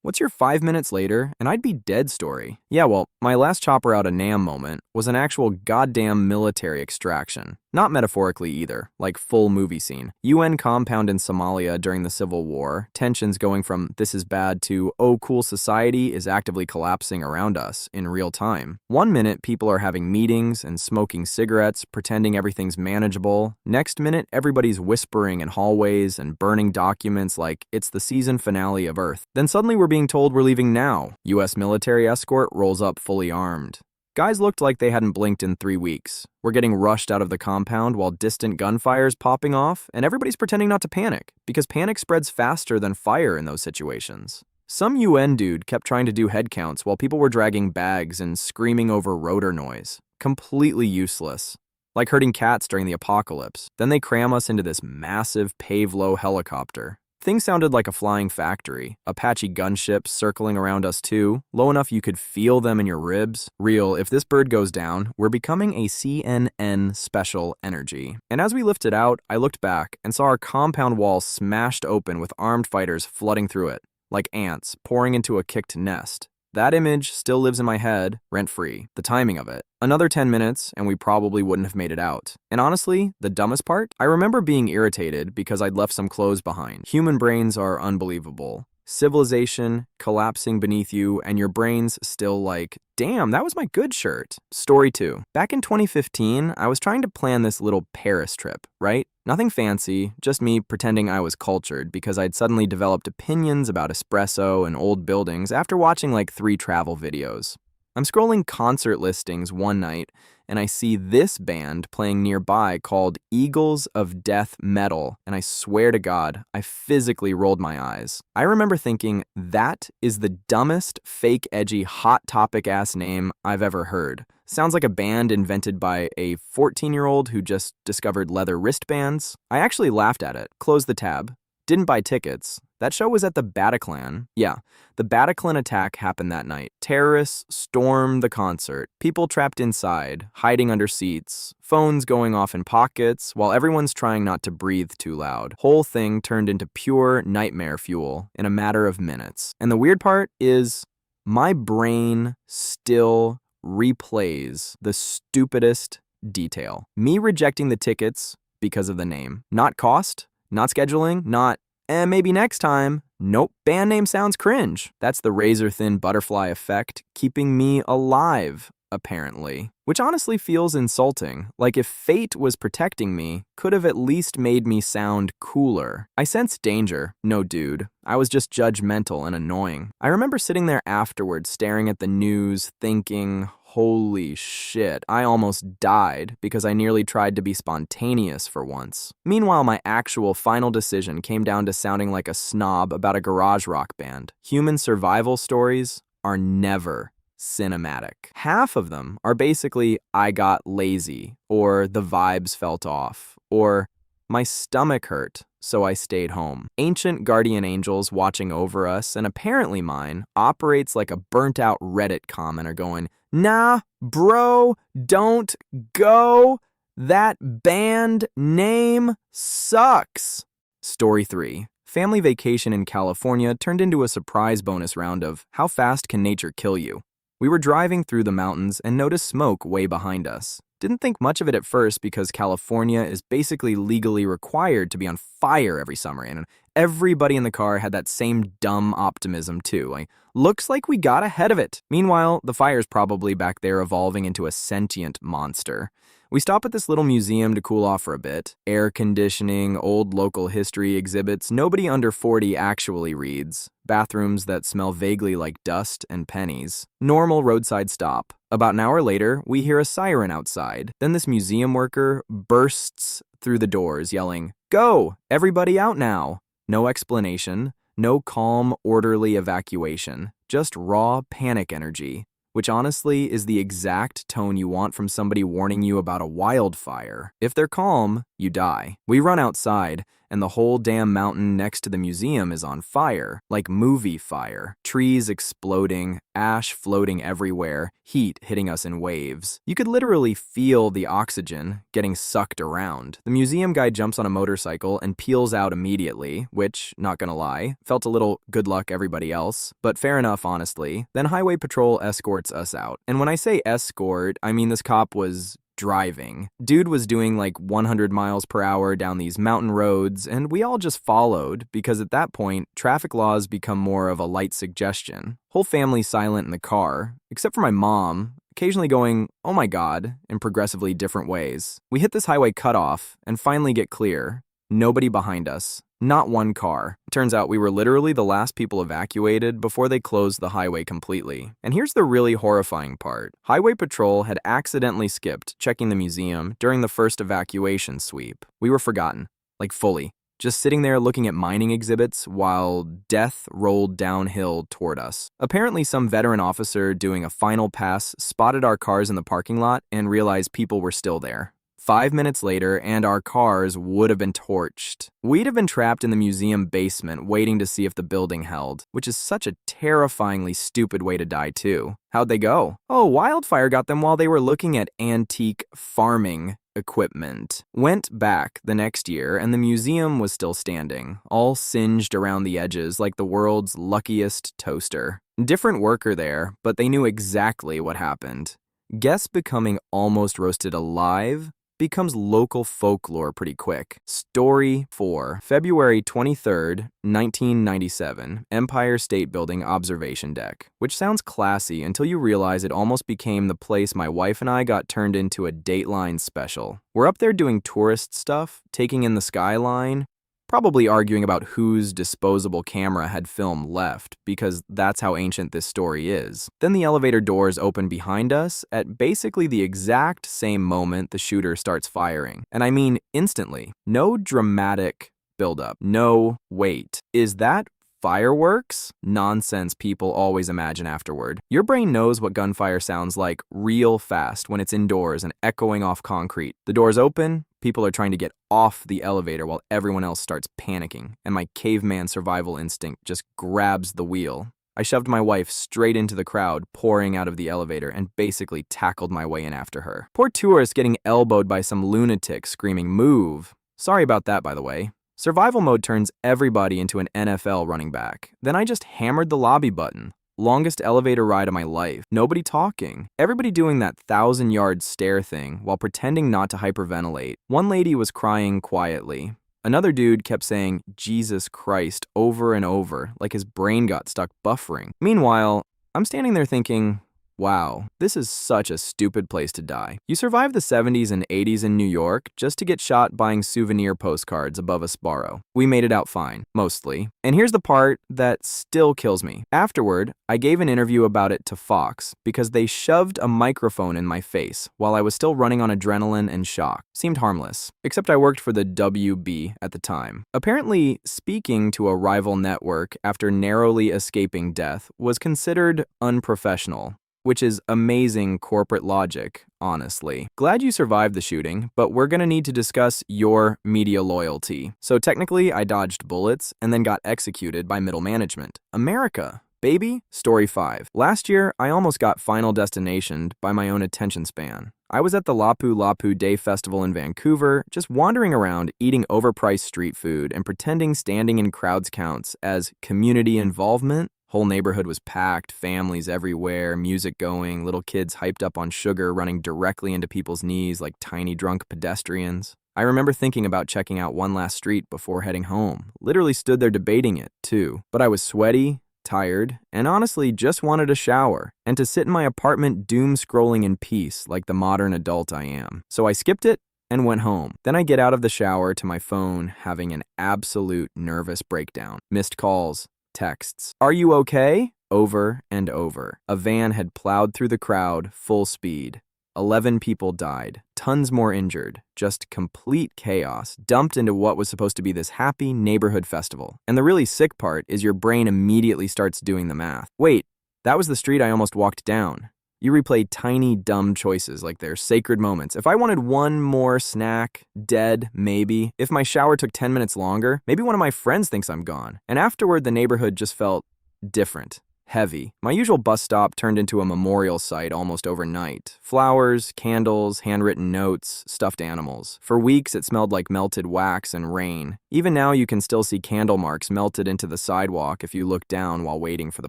What's your 5 minutes later, and I'd be dead story? Yeah, well, my last chopper out of Nam moment was an actual goddamn military extraction. Not metaphorically either, like full movie scene. UN compound in Somalia during the Civil War, tensions going from this is bad to oh cool society is actively collapsing around us in real time. 1 minute people are having meetings and smoking cigarettes, pretending everything's manageable. Next minute everybody's whispering in hallways and burning documents like it's the season finale of Earth. Then suddenly we're being told we're leaving now. US military escort rolls up fully armed. Guys looked like they hadn't blinked in 3 weeks. We're getting rushed out of the compound while distant gunfire's popping off, and everybody's pretending not to panic, because panic spreads faster than fire in those situations. Some UN dude kept trying to do head counts while people were dragging bags and screaming over rotor noise. Completely useless. Like herding cats during the apocalypse. Then they cram us into this massive pave-low helicopter. Things sounded like a flying factory. Apache gunships circling around us too, low enough you could feel them in your ribs. Real, if this bird goes down, we're becoming a CNN special energy. And as we lifted out, I looked back and saw our compound wall smashed open with armed fighters flooding through it, like ants pouring into a kicked nest. That image still lives in my head, rent-free. The timing of it. Another 10 minutes, and we probably wouldn't have made it out. And honestly, the dumbest part? I remember being irritated because I'd left some clothes behind. Human brains are unbelievable. Civilization collapsing beneath you, and your brain's still like, damn, that was my good shirt. Story 2. Back in 2015, I was trying to plan this little Paris trip, right? Nothing fancy, just me pretending I was cultured because I'd suddenly developed opinions about espresso and old buildings after watching like 3 travel videos. I'm scrolling concert listings one night, and I see this band playing nearby called Eagles of Death Metal, and I swear to God, I physically rolled my eyes. I remember thinking, that is the dumbest, fake, edgy, hot topic-ass name I've ever heard. Sounds like a band invented by a 14-year-old who just discovered leather wristbands. I actually laughed at it, closed the tab, didn't buy tickets. That show was at the Bataclan. Yeah, the Bataclan attack happened that night. Terrorists stormed the concert. People trapped inside, hiding under seats, phones going off in pockets, while everyone's trying not to breathe too loud. Whole thing turned into pure nightmare fuel in a matter of minutes. And the weird part is, my brain still replays the stupidest detail. Me rejecting the tickets because of the name. Not cost, not scheduling, not maybe next time. Nope, band name sounds cringe. That's the razor-thin butterfly effect keeping me alive, apparently. Which honestly feels insulting. Like if fate was protecting me, could have at least made me sound cooler. I sensed danger. No, dude. I was just judgmental and annoying. I remember sitting there afterwards staring at the news, thinking, holy shit, I almost died because I nearly tried to be spontaneous for once. Meanwhile, my actual final decision came down to sounding like a snob about a garage rock band. Human survival stories are never cinematic. Half of them are basically, I got lazy, or the vibes felt off, or my stomach hurt, so I stayed home. Ancient guardian angels watching over us, and apparently mine, operates like a burnt-out Reddit commenter going, nah, bro, don't go. That band name sucks. Story 3. Family vacation in California turned into a surprise bonus round of how fast can nature kill you. We were driving through the mountains and noticed smoke way behind us. Didn't think much of it at first because California is basically legally required to be on fire every summer, and everybody in the car had that same dumb optimism too. Like, looks like we got ahead of it. Meanwhile, the fire's probably back there evolving into a sentient monster. We stop at this little museum to cool off for a bit. Air conditioning, old local history exhibits nobody under 40 actually reads. Bathrooms that smell vaguely like dust and pennies. Normal roadside stop. About an hour later, we hear a siren outside. Then this museum worker bursts through the doors yelling, "Go! Everybody out now!" No explanation, no calm, orderly evacuation, just raw panic energy, which honestly is the exact tone you want from somebody warning you about a wildfire. If they're calm, you die. We run outside, and the whole damn mountain next to the museum is on fire, like movie fire. Trees exploding, ash floating everywhere, heat hitting us in waves. You could literally feel the oxygen getting sucked around. The museum guy jumps on a motorcycle and peels out immediately, which, not gonna lie, felt a little good luck everybody else, but fair enough, honestly. Then highway patrol escorts us out. And when I say escort, I mean this cop was driving. Dude was doing like 100 miles per hour down these mountain roads, and we all just followed because at that point, traffic laws become more of a light suggestion. Whole family silent in the car, except for my mom, occasionally going, "Oh my God," in progressively different ways. We hit this highway cutoff and finally get clear. Nobody behind us. Not one car. Turns out we were literally the last people evacuated before they closed the highway completely. And here's the really horrifying part. Highway patrol had accidentally skipped checking the museum during the first evacuation sweep. We were forgotten, like fully, just sitting there looking at mining exhibits while death rolled downhill toward us. Apparently some veteran officer doing a final pass spotted our cars in the parking lot and realized people were still there. 5 minutes later, and our cars would have been torched. We'd have been trapped in the museum basement waiting to see if the building held, which is such a terrifyingly stupid way to die too. How'd they go? Oh, wildfire got them while they were looking at antique farming equipment. Went back the next year, and the museum was still standing, all singed around the edges like the world's luckiest toaster. Different worker there, but they knew exactly what happened. Guests becoming almost roasted alive becomes local folklore pretty quick. Story 4, February 23rd, 1997, Empire State Building observation deck, which sounds classy until you realize it almost became the place my wife and I got turned into a Dateline special. We're up there doing tourist stuff, taking in the skyline, probably arguing about whose disposable camera had film left, because that's how ancient this story is. Then the elevator doors open behind us at basically the exact same moment the shooter starts firing. And I mean instantly. No dramatic buildup. No wait. Is that fireworks? Nonsense people always imagine afterward. Your brain knows what gunfire sounds like real fast when it's indoors and echoing off concrete. The doors open, people are trying to get off the elevator while everyone else starts panicking, and my caveman survival instinct just grabs the wheel. I shoved my wife straight into the crowd pouring out of the elevator and basically tackled my way in after her. Poor tourist getting elbowed by some lunatic screaming, "Move." Sorry about that, by the way. Survival mode turns everybody into an NFL running back. Then I just hammered the lobby button. Longest elevator ride of my life. Nobody talking. Everybody doing that 1,000-yard stare thing while pretending not to hyperventilate. One lady was crying quietly. Another dude kept saying, "Jesus Christ," over and over, like his brain got stuck buffering. Meanwhile, I'm standing there thinking, wow, this is such a stupid place to die. You survive the 70s and 80s in New York just to get shot buying souvenir postcards above a Sbarro. We made it out fine, mostly. And here's the part that still kills me. Afterward, I gave an interview about it to Fox because they shoved a microphone in my face while I was still running on adrenaline and shock. Seemed harmless, except I worked for the WB at the time. Apparently, speaking to a rival network after narrowly escaping death was considered unprofessional, which is amazing corporate logic, honestly. Glad you survived the shooting, but we're gonna need to discuss your media loyalty. So technically, I dodged bullets and then got executed by middle management. America, baby. Story 5. Last year, I almost got Final Destinationed by my own attention span. I was at the Lapu Lapu Day Festival in Vancouver, just wandering around eating overpriced street food and pretending standing in crowds counts as community involvement. Whole neighborhood was packed, families everywhere, music going, little kids hyped up on sugar running directly into people's knees like tiny drunk pedestrians. I remember thinking about checking out one last street before heading home. Literally stood there debating it, too. But I was sweaty, tired, and honestly just wanted a shower and to sit in my apartment doom-scrolling in peace like the modern adult I am. So I skipped it and went home. Then I get out of the shower to my phone having an absolute nervous breakdown. Missed calls. Texts. "Are you okay?" Over and over. A van had plowed through the crowd, full speed. 11 people died. Tons more injured. Just complete chaos, dumped into what was supposed to be this happy neighborhood festival. And the really sick part is your brain immediately starts doing the math. Wait, that was the street I almost walked down. You replay tiny, dumb choices like they're sacred moments. If I wanted one more snack, dead, maybe. If my shower took 10 minutes longer, maybe one of my friends thinks I'm gone. And afterward, the neighborhood just felt different. Heavy. My usual bus stop turned into a memorial site almost overnight. Flowers, candles, handwritten notes, stuffed animals. For weeks, it smelled like melted wax and rain. Even now, you can still see candle marks melted into the sidewalk if you look down while waiting for the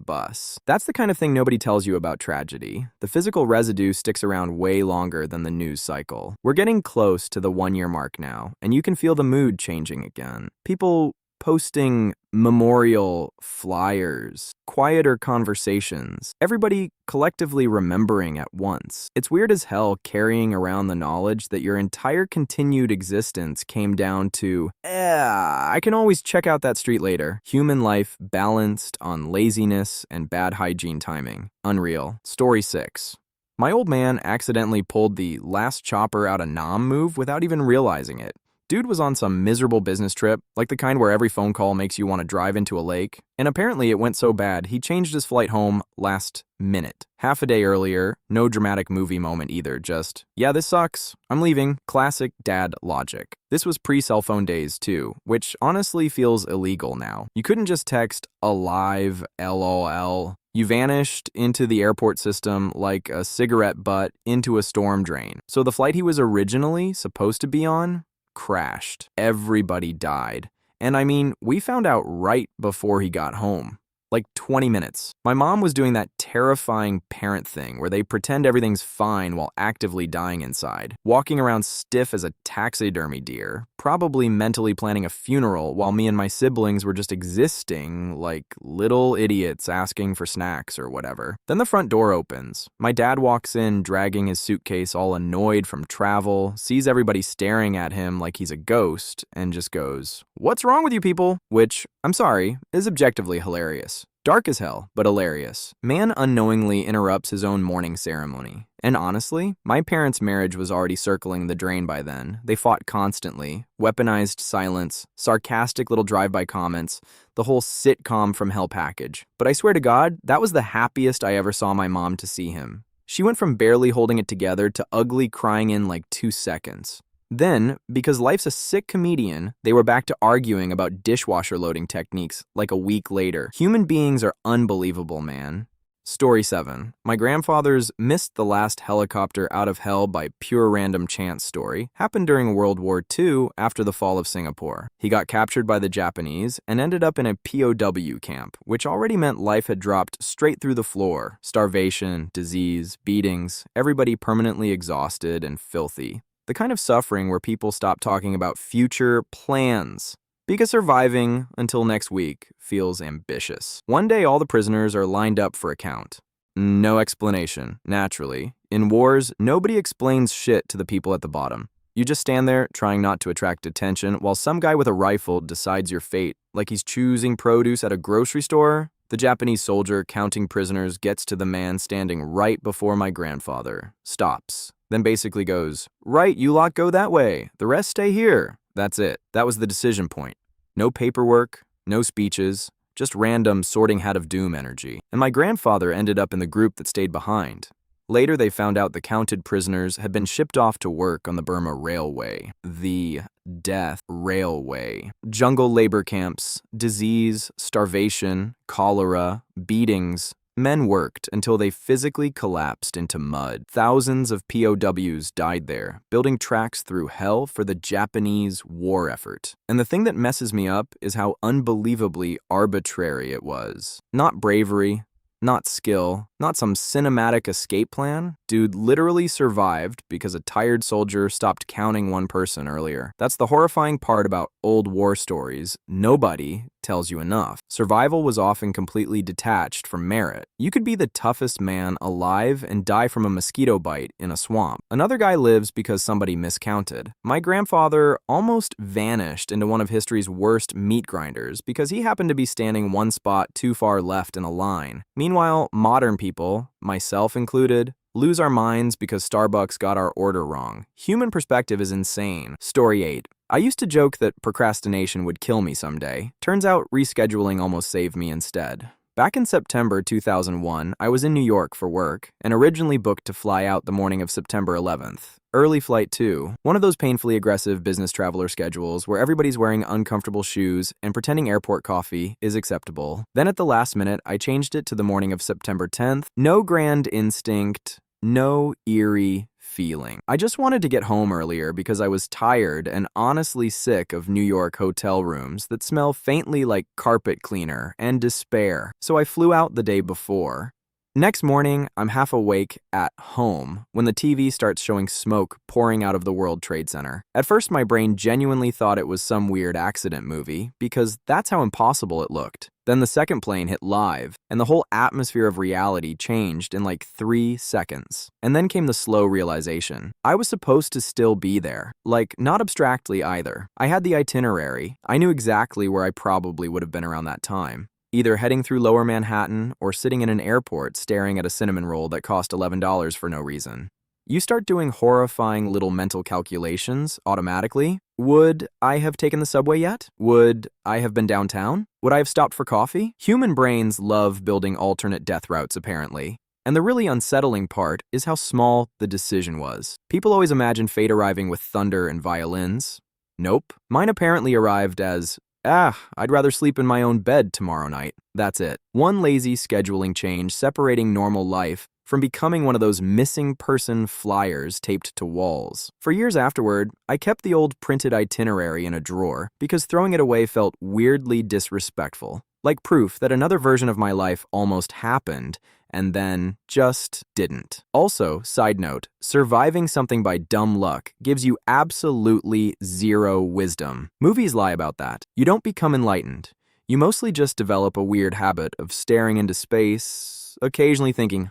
bus. That's the kind of thing nobody tells you about tragedy. The physical residue sticks around way longer than the news cycle. We're getting close to the 1-year mark now, and you can feel the mood changing again. People posting memorial flyers, quieter conversations, everybody collectively remembering at once. It's weird as hell carrying around the knowledge that your entire continued existence came down to, I can always check out that street later. Human life balanced on laziness and bad hygiene timing. Unreal. Story 6. My old man accidentally pulled the last chopper out of Nam move without even realizing it. Dude was on some miserable business trip, like the kind where every phone call makes you want to drive into a lake. And apparently it went so bad, he changed his flight home last minute. Half a day earlier, no dramatic movie moment either, just, yeah, this sucks. I'm leaving. Classic dad logic. This was pre-cell phone days too, which honestly feels illegal now. You couldn't just text alive, LOL. You vanished into the airport system like a cigarette butt into a storm drain. So the flight he was originally supposed to be on crashed. Everybody died. And I mean, we found out right before he got home. Like 20 minutes. My mom was doing that terrifying parent thing where they pretend everything's fine while actively dying inside. Walking around stiff as a taxidermy deer, probably mentally planning a funeral while me and my siblings were just existing like little idiots asking for snacks or whatever. Then the front door opens. My dad walks in dragging his suitcase all annoyed from travel, sees everybody staring at him like he's a ghost, and just goes, "What's wrong with you people?" Which, I'm sorry, is objectively hilarious. Dark as hell, but hilarious. Man unknowingly interrupts his own mourning ceremony. And honestly, my parents' marriage was already circling the drain by then. They fought constantly, weaponized silence, sarcastic little drive-by comments, the whole sitcom from hell package. But I swear to God, that was the happiest I ever saw my mom to see him. She went from barely holding it together to ugly crying in like 2 seconds. Then, because life's a sick comedian, they were back to arguing about dishwasher loading techniques like a week later. Human beings are unbelievable, man. Story 7. My grandfather's missed the last helicopter out of hell by pure random chance story happened during World War II after the fall of Singapore. He got captured by the Japanese and ended up in a POW camp, which already meant life had dropped straight through the floor. Starvation, disease, beatings, everybody permanently exhausted and filthy. The kind of suffering where people stop talking about future plans because surviving until next week feels ambitious. One day all the prisoners are lined up for account. No explanation, naturally. In wars, nobody explains shit to the people at the bottom. You just stand there trying not to attract attention while some guy with a rifle decides your fate, like he's choosing produce at a grocery store. The Japanese soldier counting prisoners gets to the man standing right before my grandfather, stops, then basically goes, "Right, you lot go that way, the rest stay here." That's it. That was the decision point. No paperwork, no speeches, just random sorting hat of doom energy. And my grandfather ended up in the group that stayed behind. Later, they found out the counted prisoners had been shipped off to work on the Burma Railway, the Death Railway. Jungle labor camps, disease, starvation, cholera, beatings. Men worked until they physically collapsed into mud. Thousands of POWs died there, building tracks through hell for the Japanese war effort. And the thing that messes me up is how unbelievably arbitrary it was. Not bravery, not skill, not some cinematic escape plan. Dude literally survived because a tired soldier stopped counting one person earlier. That's the horrifying part about old war stories. Nobody tells you enough. Survival was often completely detached from merit. You could be the toughest man alive and die from a mosquito bite in a swamp. Another guy lives because somebody miscounted. My grandfather almost vanished into one of history's worst meat grinders because he happened to be standing one spot too far left in a line. Meanwhile, modern people, myself included, lose our minds because Starbucks got our order wrong. Human perspective is insane. Story 8. I used to joke that procrastination would kill me someday. Turns out rescheduling almost saved me instead. Back in September 2001, I was in New York for work and originally booked to fly out the morning of September 11th. Early flight 2, one of those painfully aggressive business traveler schedules where everybody's wearing uncomfortable shoes and pretending airport coffee is acceptable. Then at the last minute, I changed it to the morning of September 10th. No grand instinct, no eerie feeling. I just wanted to get home earlier because I was tired and honestly sick of New York hotel rooms that smell faintly like carpet cleaner and despair, so I flew out the day before. Next morning, I'm half awake at home when the TV starts showing smoke pouring out of the World Trade Center. At first, my brain genuinely thought it was some weird accident movie because that's how impossible it looked. Then the second plane hit live, and the whole atmosphere of reality changed in like 3 seconds. And then came the slow realization. I was supposed to still be there. Like, not abstractly either. I had the itinerary. I knew exactly where I probably would have been around that time. Either heading through Lower Manhattan or sitting in an airport staring at a cinnamon roll that cost $11 for no reason. You start doing horrifying little mental calculations automatically. Would I have taken the subway yet? Would I have been downtown? Would I have stopped for coffee? Human brains love building alternate death routes, apparently. And the really unsettling part is how small the decision was. People always imagine fate arriving with thunder and violins. Nope. Mine apparently arrived as, I'd rather sleep in my own bed tomorrow night. That's it. One lazy scheduling change separating normal life from becoming one of those missing person flyers taped to walls. For years afterward, I kept the old printed itinerary in a drawer because throwing it away felt weirdly disrespectful, like proof that another version of my life almost happened and then just didn't. Also, side note, surviving something by dumb luck gives you absolutely zero wisdom. Movies lie about that. You don't become enlightened. You mostly just develop a weird habit of staring into space, occasionally thinking,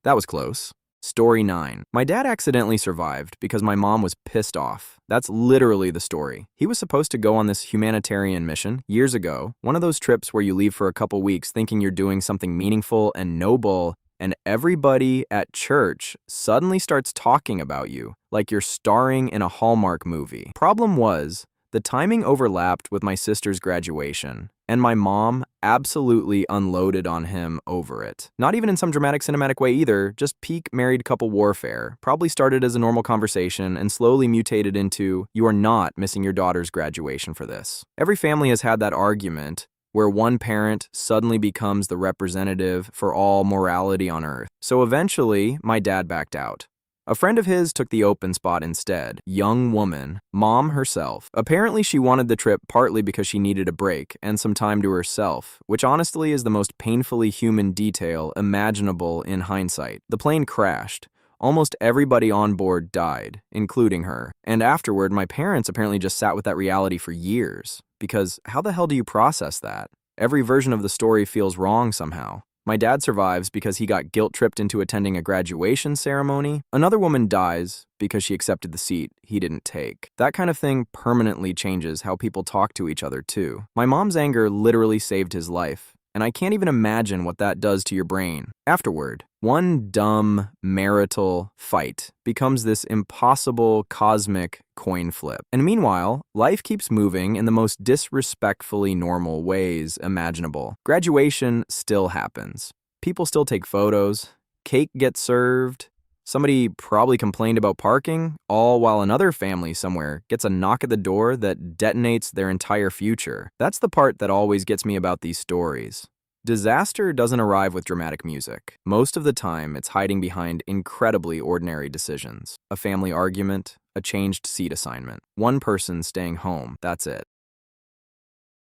that was close. Story 9. My dad accidentally survived because my mom was pissed off. That's literally the story. He was supposed to go on this humanitarian mission years ago, one of those trips where you leave for a couple weeks thinking you're doing something meaningful and noble, and everybody at church suddenly starts talking about you like you're starring in a Hallmark movie. Problem was, the timing overlapped with my sister's graduation, and my mom absolutely unloaded on him over it. Not even in some dramatic cinematic way either, just peak married couple warfare. Probably started as a normal conversation and slowly mutated into, you are not missing your daughter's graduation for this. Every family has had that argument where one parent suddenly becomes the representative for all morality on earth. So eventually, my dad backed out. A friend of his took the open spot instead. Young woman, mom herself. Apparently she wanted the trip partly because she needed a break and some time to herself, which honestly is the most painfully human detail imaginable in hindsight. The plane crashed. Almost everybody on board died, including her. And afterward, my parents apparently just sat with that reality for years. Because how the hell do you process that? Every version of the story feels wrong somehow. My dad survives because he got guilt-tripped into attending a graduation ceremony. Another woman dies because she accepted the seat he didn't take. That kind of thing permanently changes how people talk to each other, too. My mom's anger literally saved his life, and I can't even imagine what that does to your brain. Afterward, one dumb marital fight becomes this impossible cosmic coin flip. And meanwhile, life keeps moving in the most disrespectfully normal ways imaginable. Graduation still happens. People still take photos. Cake gets served. Somebody probably complained about parking, all while another family somewhere gets a knock at the door that detonates their entire future. That's the part that always gets me about these stories. Disaster doesn't arrive with dramatic music. Most of the time, it's hiding behind incredibly ordinary decisions. A family argument, a changed seat assignment, one person staying home, that's it.